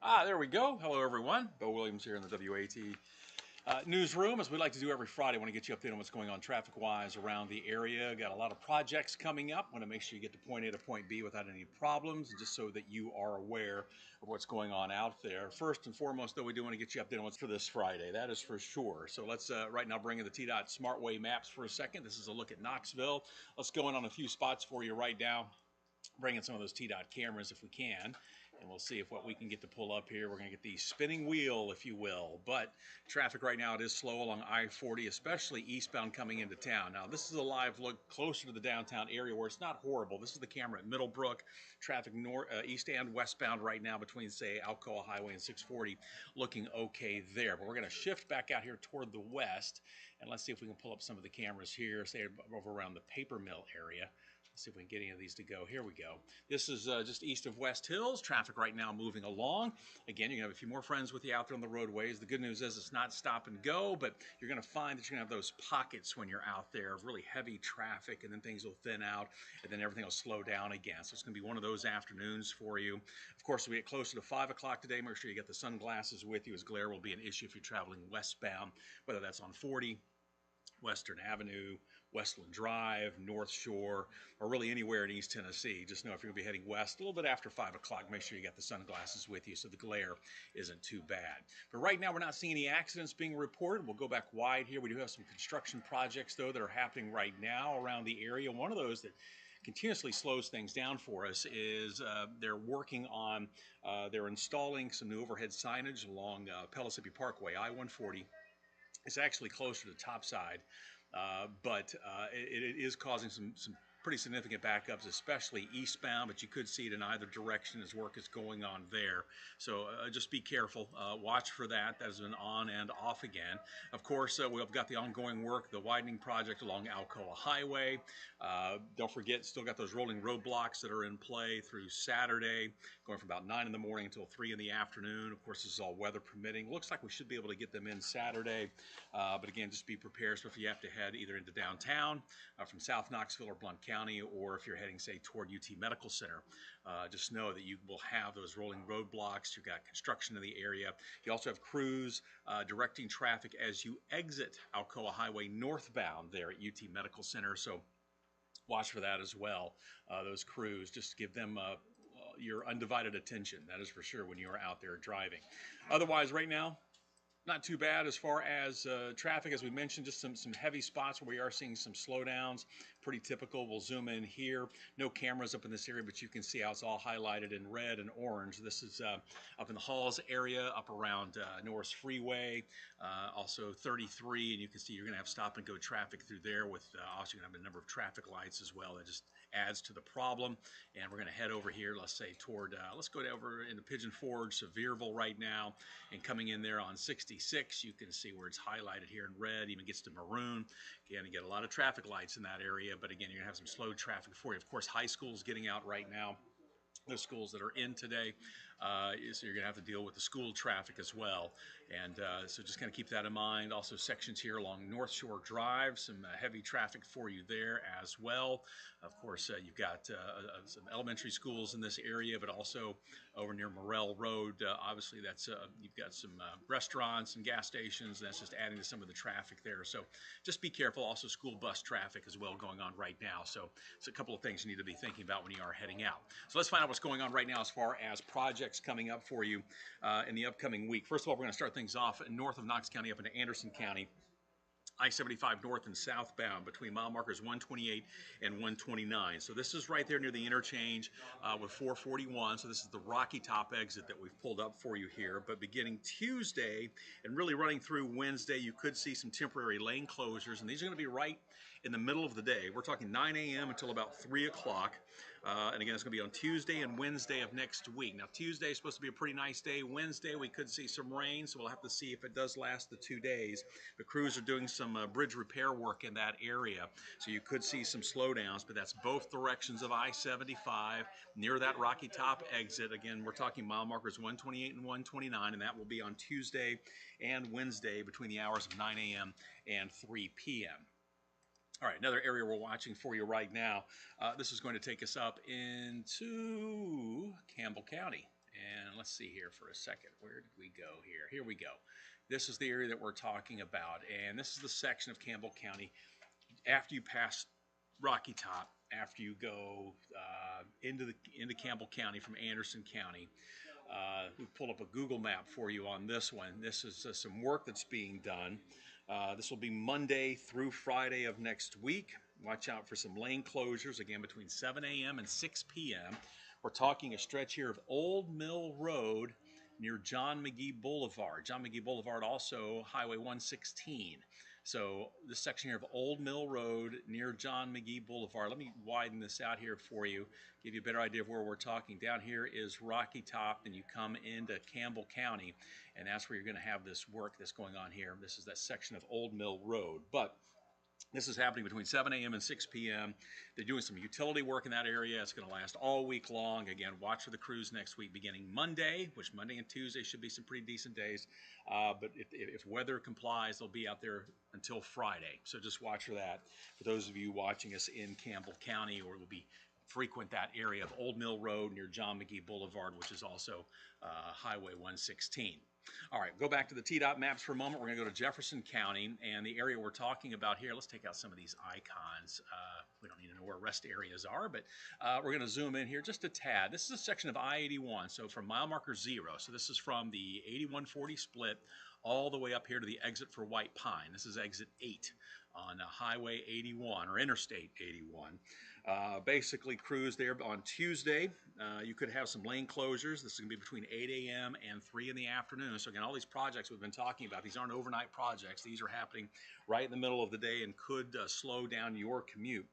There we go. Hello, everyone. Bo Williams here in the WATE newsroom, as we like to do every Friday. I want to get you updated on what's going on traffic-wise around the area. Got a lot of projects coming up. Want to make sure you get to point A to point B without any problems, just so that you are aware of what's going on out there. First and foremost, though, we do want to get you updated on what's for this Friday. That is for sure. So let's right now bring in the TDOT SmartWay maps for a second. This is a look at Knoxville. Let's go in on a few spots for you right now. Bring in some of those TDOT cameras if we can, and we'll see if what we can get to pull up here. We're going to get the spinning wheel, if you will. But traffic right now, it is slow along I-40, especially eastbound coming into town. Now, this is a live look closer to the downtown area where it's not horrible. This is the camera at Middlebrook. Traffic east and westbound right now between, say, Alcoa Highway and 640, looking okay there. But we're going to shift back out here toward the west, and let's see if we can pull up some of the cameras here, say over around the paper mill area. Let's see if we can get any of these to go. Here we go. This is just east of West Hills. Traffic right now moving along. Again, you're going to have a few more friends with you out there on the roadways. The good news is it's not stop and go, but you're going to find that you're going to have those pockets when you're out there of really heavy traffic, and then things will thin out, and then everything will slow down again. So it's going to be one of those afternoons for you. Of course, as we get closer to 5 o'clock today, make sure you get the sunglasses with you, as glare will be an issue if you're traveling westbound, whether that's on 40, Western Avenue, Westland Drive, North Shore, or really anywhere in East Tennessee. Just know if you're going to be heading west a little bit after 5 o'clock, make sure you got the sunglasses with you so the glare isn't too bad. But right now, we're not seeing any accidents being reported. We'll go back wide here. We do have some construction projects, though, that are happening right now around the area. One of those that continuously slows things down for us is they're working on, they're installing some new overhead signage along Pellissippi Parkway, I-140. It's actually closer to the top side, but it is causing some pretty significant backups, especially eastbound, but you could see it in either direction as work is going on there. So just be careful. Watch for that. That has been on and off again. Of course, we've got the ongoing work, the widening project along Alcoa Highway. Don't forget, still got those rolling roadblocks that are in play through Saturday, going from about 9 in the morning until 3 in the afternoon. Of course, this is all weather permitting. Looks like we should be able to get them in Saturday, but again, just be prepared. So if you have to head either into downtown from South Knoxville or Blount County, or if you're heading, say, toward UT Medical Center, just know that you will have those rolling roadblocks. You've got construction in the area. You also have crews directing traffic as you exit Alcoa Highway northbound there at UT Medical Center. So watch for that as well. Those crews, just give them your undivided attention. That is for sure when you are out there driving. Otherwise, right now, not too bad as far as traffic. As we mentioned, just some heavy spots where we are seeing some slowdowns. Pretty typical. We'll zoom in here. No cameras up in this area, but you can see how it's all highlighted in red and orange. This is up in the Halls area, up around Norris Freeway, also 33, and you can see you're going to have stop and go traffic through there with also you're going to have a number of traffic lights as well. That just adds to the problem. And we're going to head over here, let's say toward, let's go over into Pigeon Forge, Sevierville right now, and coming in there on 66, you can see where it's highlighted here in red, even gets to maroon. Again, you get a lot of traffic lights in that area, but again, you're going to have some slow traffic for you. Of course, high school's getting out right now. Those schools that are in today, so you're going to have to deal with the school traffic as well. And so just kind of keep that in mind. Also sections here along North Shore Drive, some heavy traffic for you there as well. Of course, you've got some elementary schools in this area, but also over near Morrell Road, obviously that's you've got some restaurants and gas stations, and that's just adding to some of the traffic there. So just be careful. Also school bus traffic as well going on right now. So it's a couple of things you need to be thinking about when you are heading out. So let's find out what's going on right now as far as projects coming up for you in the upcoming week. First of all, we're going to start things off north of Knox County up into Anderson County. I-75 north and southbound between mile markers 128 and 129. So this is right there near the interchange with 441. So this is the Rocky Top exit that we've pulled up for you here. But beginning Tuesday and really running through Wednesday, you could see some temporary lane closures. And these are going to be right in the middle of the day. We're talking 9 a.m. until about 3 o'clock. And again, it's going to be on Tuesday and Wednesday of next week. Now, Tuesday is supposed to be a pretty nice day. Wednesday, we could see some rain, so we'll have to see if it does last the 2 days. The crews are doing some bridge repair work in that area, so you could see some slowdowns, but that's both directions of I-75 near that Rocky Top exit. Again, we're talking mile markers 128 and 129, and that will be on Tuesday and Wednesday between the hours of 9 a.m. and 3 p.m. All right, another area we're watching for you right now. This is going to take us up into Campbell County. And let's see here for a second. Where did we go here? Here we go. This is the area that we're talking about, and this is the section of Campbell County after you pass Rocky Top, after you go into Campbell County from Anderson County. We pulled up a Google map for you on this one. This is some work that's being done. This will be Monday through Friday of next week. Watch out for some lane closures, again, between 7 a.m. and 6 p.m. We're talking a stretch here of Old Mill Road near John McGee Boulevard. John McGee Boulevard, also Highway 116. So this section here of Old Mill Road near John McGee Boulevard. Let me widen this out here for you, give you a better idea of where we're talking. Down here is Rocky Top, and you come into Campbell County, and that's where you're going to have this work that's going on here. This is that section of Old Mill Road. But this is happening between 7 a.m. and 6 p.m. They're doing some utility work in that area. It's going to last all week long. Again, watch for the crews next week beginning Monday, which Monday and Tuesday should be some pretty decent days. But if weather complies, they'll be out there until Friday. So just watch for that. For those of you watching us in Campbell County, or will be frequent that area of Old Mill Road near John McGee Boulevard, which is also Highway 116. All right, go back to the TDOT maps for a moment. We're going to go to Jefferson County, and the area we're talking about here, let's take out some of these icons. We don't need to know where rest areas are, but we're going to zoom in here just a tad. This is a section of I-81, so from mile marker 0. So this is from the 8140 split all the way up here to the exit for White Pine. This is exit 8 on Highway 81, or Interstate 81. Basically, crews there on Tuesday. You could have some lane closures. This is going to be between 8 a.m. and 3 in the afternoon. So again, all these projects we've been talking about, these aren't overnight projects. These are happening right in the middle of the day and could slow down your commute.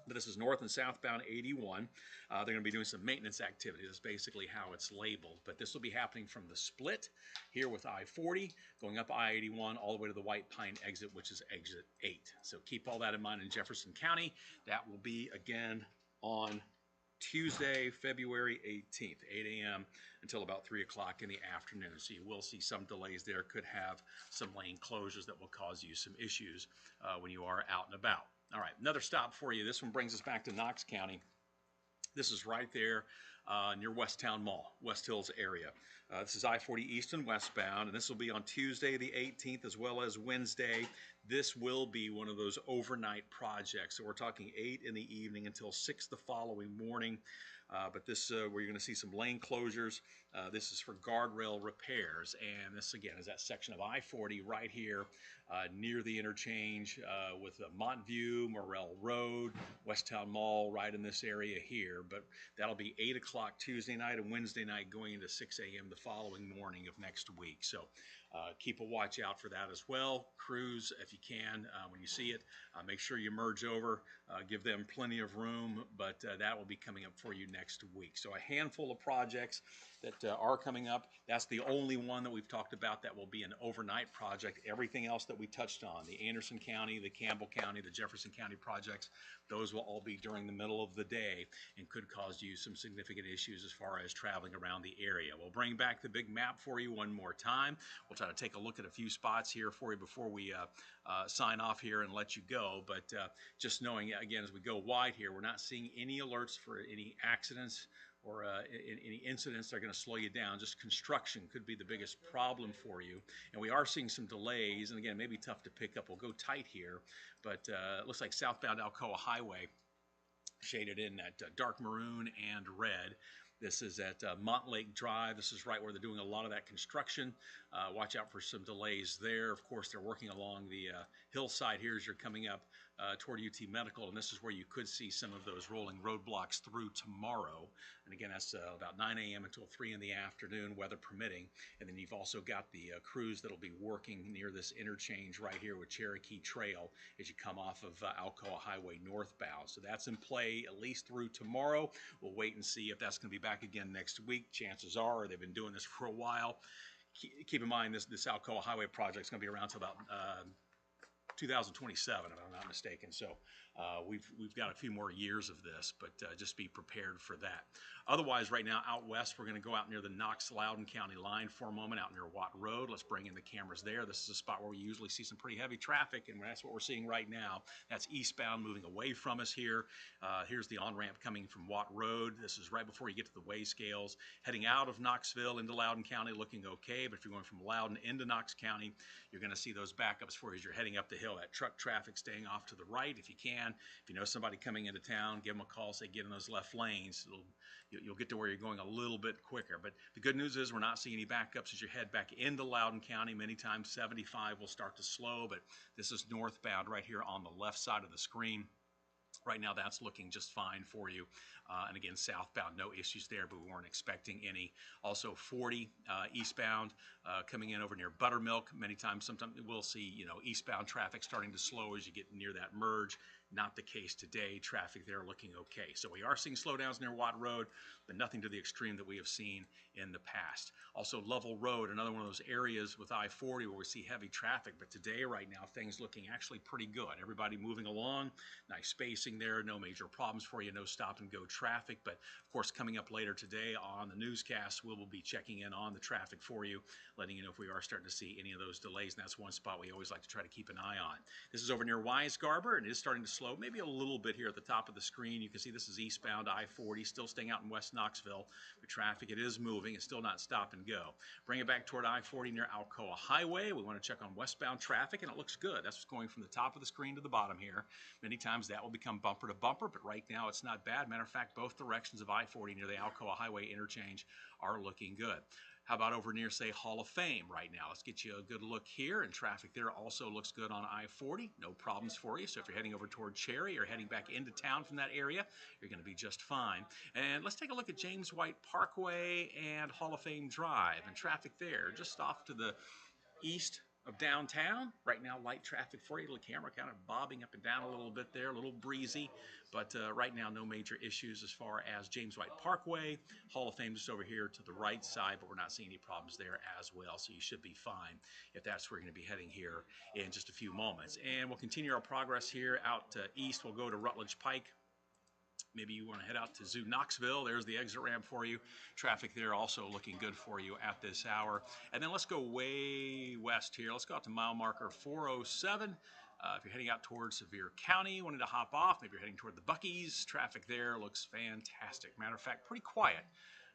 But this is north and southbound 81. They're going to be doing some maintenance activity. That's basically how it's labeled. But this will be happening from the split here with I-40, going up I-81 all the way to the White Pine exit, which is exit 8. So keep all that in mind in Jefferson County. That will be, again, on Tuesday, February 18th, 8 a.m. until about 3 o'clock in the afternoon. So you will see some delays there. Could have some lane closures that will cause you some issues when you are out and about. All right, another stop for you. This one brings us back to Knox County. This is right there near Westtown Mall, West Hills area. This is I-40 east and westbound, and this will be on Tuesday the 18th as well as Wednesday. This will be one of those overnight projects. So we're talking 8 in the evening until 6 the following morning. But this where you're going to see some lane closures. This is for guardrail repairs, and this again is that section of I-40 right here near the interchange with Montview, Morrell Road, Westtown Mall, right in this area here. But that'll be 8 o'clock Tuesday night and Wednesday night, going into 6 a.m. the following morning of next week. So keep a watch out for that as well. Crews, if you can, when you see it, make sure you merge over, give them plenty of room, but that will be coming up for you next week. So a handful of projects that are coming up. That's the only one that we've talked about that will be an overnight project. Everything else that we touched on, the Anderson County, the Campbell County, the Jefferson County projects, those will all be during the middle of the day and could cause you some significant issues as far as traveling around the area. We'll bring back the big map for you one more time. We'll try to take a look at a few spots here for you before we sign off here and let you go. But just knowing, again, as we go wide here, we're not seeing any alerts for any accidents or any incidents that are going to slow you down. Just construction could be the biggest problem for you. And we are seeing some delays, and again, maybe tough to pick up. We'll go tight here, but it looks like southbound Alcoa Highway shaded in that dark maroon and red. This is at Montlake Drive. This is right where they're doing a lot of that construction. Watch out for some delays there. Of course, they're working along the hillside here as you're coming up toward UT Medical, and this is where you could see some of those rolling roadblocks through tomorrow. And again, that's about 9 a.m. until 3 in the afternoon, weather permitting. And then you've also got the crews that'll be working near this interchange right here with Cherokee Trail as you come off of Alcoa Highway northbound. So that's in play at least through tomorrow. We'll wait and see if that's going to be back again next week. Chances are they've been doing this for a while. Keep in mind this Alcoa Highway project is going to be around until about 2027, if I'm not mistaken. So we've got a few more years of this, but just be prepared for that. Otherwise, right now out west, we're going to go out near the Knox-Loudoun County line for a moment, out near Watt Road. Let's bring in the cameras there. This is a spot where we usually see some pretty heavy traffic, and that's what we're seeing right now. That's eastbound moving away from us here. Here's the on-ramp coming from Watt Road. This is right before you get to the weigh scales. Heading out of Knoxville into Loudoun County looking okay, but if you're going from Loudoun into Knox County, you're going to see those backups for you as you're heading up the hill. That truck traffic staying off to the right if you can. If you know somebody coming into town, give them a call, say get in those left lanes. You'll get to where you're going a little bit quicker. But the good news is we're not seeing any backups as you head back into Loudoun County. Many times 75 will start to slow, but this is northbound right here on the left side of the screen. Right now, that's looking just fine for you. And again, southbound, no issues there, but we weren't expecting any. Also, 40 eastbound coming in over near Buttermilk. Many times, sometimes we'll see, eastbound traffic starting to slow as you get near that merge. Not the case today. Traffic there looking okay. So we are seeing slowdowns near Watt Road, but nothing to the extreme that we have seen in the past. Also, Lovell Road, another one of those areas with I-40 where we see heavy traffic, but today, right now, things looking actually pretty good. Everybody moving along, nice spacing there, no major problems for you, no stop-and-go traffic. But, of course, coming up later today on the newscast, we will be checking in on the traffic for you, letting you know if we are starting to see any of those delays, and that's one spot we always like to try to keep an eye on. This is over near Weisgarber, and it is starting to slow maybe a little bit here at the top of the screen. You can see this is eastbound I-40, still staying out in West Knoxville. The traffic, it is moving. It's still not stop and go. Bring it back toward I-40 near Alcoa Highway. We want to check on westbound traffic, and it looks good. That's what's going from the top of the screen to the bottom here. Many times that will become bumper to bumper, but right now it's not bad. Matter of fact, both directions of I-40 near the Alcoa Highway interchange are looking good. How about over near, say, Hall of Fame right now? Let's get you a good look here, and traffic there also looks good on I-40. No problems for you. So if you're heading over toward Cherry or heading back into town from that area, you're going to be just fine. And let's take a look at James White Parkway and Hall of Fame Drive, and traffic there just off to the east of downtown. Right now, light traffic for you. The camera kind of bobbing up and down a little bit there, a little breezy. But right now, no major issues as far as James White Parkway. Hall of Fame just over here to the right side, but we're not seeing any problems there as well. So you should be fine if that's where you're going to be heading here in just a few moments. And we'll continue our progress here out east. We'll go to Rutledge Pike. Maybe you want to head out to Zoo Knoxville. There's the exit ramp for you. Traffic there also looking good for you at this hour. And then let's go way west here. Let's go out to mile marker 407. If you're heading out towards Sevier County, wanting to hop off, maybe you're heading toward the Buc-ee's. Traffic there looks fantastic. Matter of fact, pretty quiet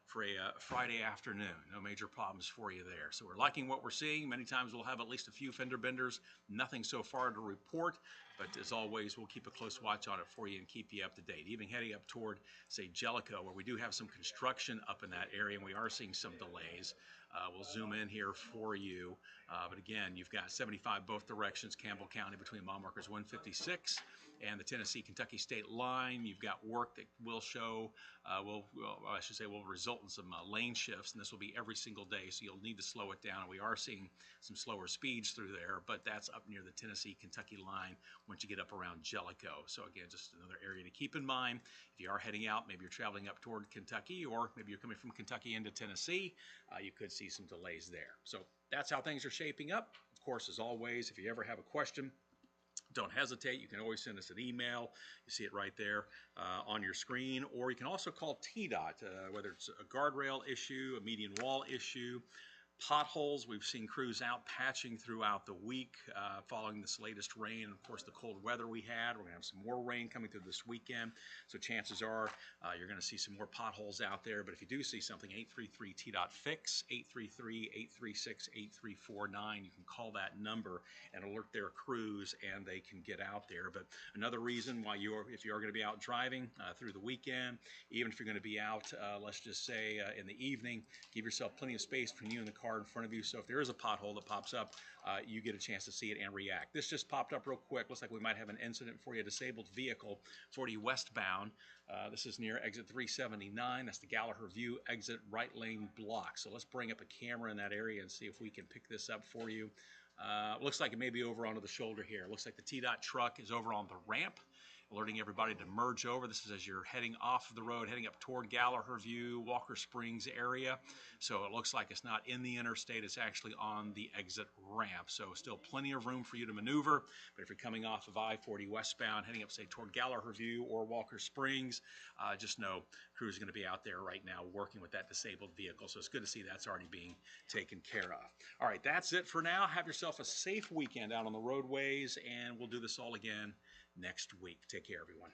for a Friday afternoon. No major problems for you there. So we're liking what we're seeing. Many times we'll have at least a few fender benders. Nothing so far to report, but as always, we'll keep a close watch on it for you and keep you up to date. Even heading up toward, say, Jellicoe, where we do have some construction up in that area, and we are seeing some delays. We'll zoom in here for you. But again, you've got 75 both directions, Campbell County between mile markers 156 and the Tennessee-Kentucky state line. You've got work that will show, will result in some lane shifts, and this will be every single day, so you'll need to slow it down. We are seeing some slower speeds through there, but that's up near the Tennessee-Kentucky line once you get up around Jellicoe. So again, just another area to keep in mind. If you are heading out, maybe you're traveling up toward Kentucky, or maybe you're coming from Kentucky into Tennessee, you could see some delays there. So that's how things are shaping up. Of course, as always, if you ever have a question, don't hesitate. You can always send us an email. You see it right there on your screen. Or you can also call TDOT, whether it's a guardrail issue, a median wall issue, potholes. We've seen crews out patching throughout the week following this latest rain, and of course the cold weather we had. We're going to have some more rain coming through this weekend, so chances are you're going to see some more potholes out there. But if you do see something, 833 TDOT fix, 833-836-8349. You can call that number and alert their crews, and they can get out there. But another reason why if you are going to be out driving through the weekend, even if you're going to be out, let's just say in the evening, give yourself plenty of space between you and the car in front of you, so if there is a pothole that pops up, you get a chance to see it and react. This just popped up real quick. Looks like we might have an incident for you, a disabled vehicle, 40 westbound. This is near exit 379. That's the Gallagher View exit, right lane block. So let's bring up a camera in that area and see if we can pick this up for you. Looks like it may be over onto the shoulder here. Looks like the TDOT truck is over on the ramp. alerting everybody to merge over. This is as you're heading off of the road, heading up toward Gallagher View, Walker Springs area. So it looks like it's not in the interstate, it's actually on the exit ramp. So still plenty of room for you to maneuver. But if you're coming off of I-40 westbound, heading up, say, toward Gallagher View or Walker Springs, just know crews are going to be out there right now working with that disabled vehicle. So it's good to see that's already being taken care of. All right, that's it for now. Have yourself a safe weekend out on the roadways, and we'll do this all again next week. Take care, everyone.